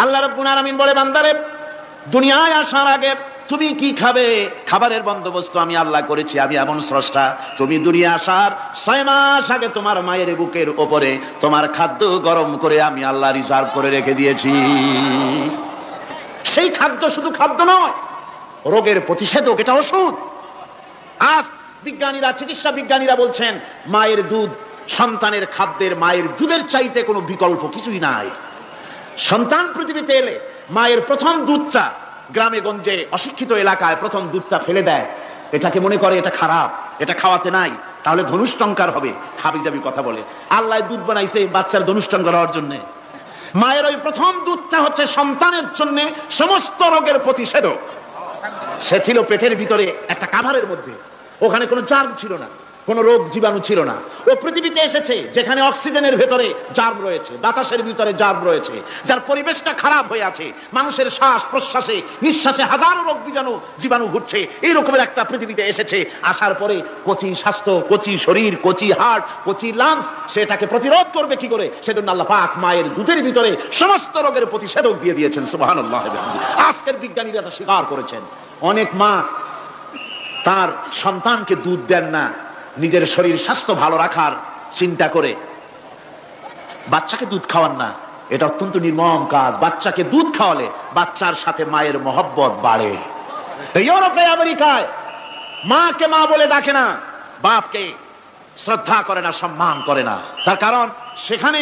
আল্লাহ রাব্বুল আলামিন বলে, বান্দারে দুনিয়ায় আসার আগে তুমি কি খাবে, খাবারের বন্দোবস্ত আমি আল্লাহ করেছি। আমি এমন স্রষ্টা, তুমি দুনিয়া আসার 6 মাস আগে তোমার মায়ের বুকের উপরে তোমার খাদ্য গরম করে আমি আল্লাহ রিজার্ভ করে রেখে দিয়েছি। সেই খাদ্য শুধু খাদ্য নয়, রোগের প্রতিষেধক, এটা ওষুধ। আজ বিজ্ঞানীরা, চিকিৎসা বিজ্ঞানীরা বলছেন মায়ের দুধ সন্তানের খাদ্যের, মায়ের দুধের চাইতে কোনো বিকল্প কিছুই নাই। সন্তান পৃথিবীতে এলে মায়ের প্রথম দুধটা, গ্রামে গঞ্জে অশিক্ষিত এলাকায় প্রথম দুধটা ফেলে দেয়, এটাকে মনে করে এটা খারাপ, এটা খাওয়াতে নাই, তাহলে ধনুষ্টঙ্কার হবে। হাবিজাবি কথা বলে। আল্লাহ দুধ বানাইছে বাচ্চার ধনুষ্টঙ্কার হওয়ার জন্য। মায়ের ওই প্রথম দুধটা হচ্ছে সন্তানের জন্য সমস্ত রোগের প্রতিষেধক। সে ছিল পেটের ভিতরে একটা কাভারের মধ্যে, ওখানে কোনো জার্ম ছিল না, কোন রোগ জীবাণু ছিল না। ও পৃথিবীতে এসেছে যেখানে অক্সিজেনের ভেতরে জার্ম রয়েছে, বাতাসের ভিতরে জার্ম রয়েছে, যার পরিবেশটা খারাপ হয়ে আছে, মানুষের শ্বাস প্রশ্বাসে নিঃশ্বাসে হাজারো রোগ জীবাণু ঘুরছে। এই রকমের একটা পৃথিবীতে এসেছে। আসার পরে কচি স্বাস্থ্য, কচি শরীর, কচি হার্ট, কচি লাংস, সেটাকে প্রতিরোধ করবে কি করে? সেজন্য আল্লাহ পাক মায়ের দুধের ভিতরে সমস্ত রোগের প্রতিষেধক দিয়ে দিয়েছেন। সুবহানাল্লাহ। আজকের বিজ্ঞানীরা তা স্বীকার করেছেন। অনেক মা তার সন্তানকে দুধ দেন না, নিজের শরীর স্বাস্থ্য ভালো রাখার চিন্তা করে বাচ্চাকে দুধ খাওয়ান না। এটা অত্যন্ত নির্মম কাজ। বাচ্চাকে দুধ খাওয়ালে বাচ্চার সাথে মায়ের মহব্বত বাড়ে। ইউরোপে, আমেরিকায় মাকে মা বলে ডাকে না, বাপকে শ্রদ্ধা করে না, সম্মান করে না। তার কারণ সেখানে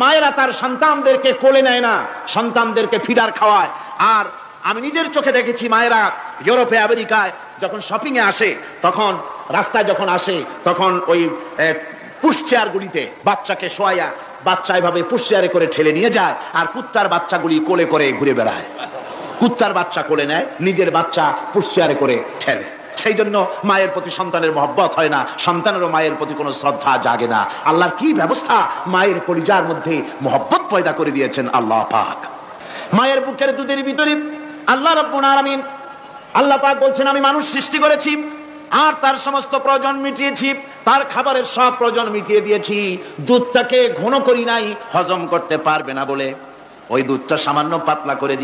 মায়েরা তার সন্তানদেরকে কোলে নেয় না, সন্তানদেরকে ফিডার খাওয়ায়। আর আমি নিজের চোখে দেখেছি মায়েরা ইউরোপে, আমেরিকায় যখন শপিং এ আসে, তখন রাস্তায় যখন আসে, তখন ওই পুশচেয়ার গুলিতে বাচ্চাকে শোয়াইয়া বাচ্চা এভাবে পুশচেয়ারে করে ঠেলে নিয়ে যায়, আর কুত্তার বাচ্চাগুলি কোলে করে ঘুরে বেড়ায়। কুত্তার বাচ্চা কোলে নেয়, নিজের বাচ্চা পুশচেয়ারে করে ঠেলে। সেই জন্য মায়ের প্রতি সন্তানের মহব্বত হয় না, সন্তানেরও মায়ের প্রতি কোনো শ্রদ্ধা জাগে না। আল্লাহর কি ব্যবস্থা! মায়ের কলিজার মধ্যে মহব্বত পয়দা করে দিয়েছেন আল্লাহ পাক। মায়ের বুকের দুধের ভিতরে আল্লাহ রাব্বুল আলামিন, আল্লাহ পাক বলছেন, আমি মানুষ সৃষ্টি করেছি আর তার সমস্ত প্রয়োজন মিটিয়েছি, তার খাবারের সব প্রয়োজন মিটিয়ে দিয়েছি। দুধটাকে ঘন করি নাই, হজম করতে পারবে না বলে ওই দুধটা সামান্য পাতলা করে দিয়ে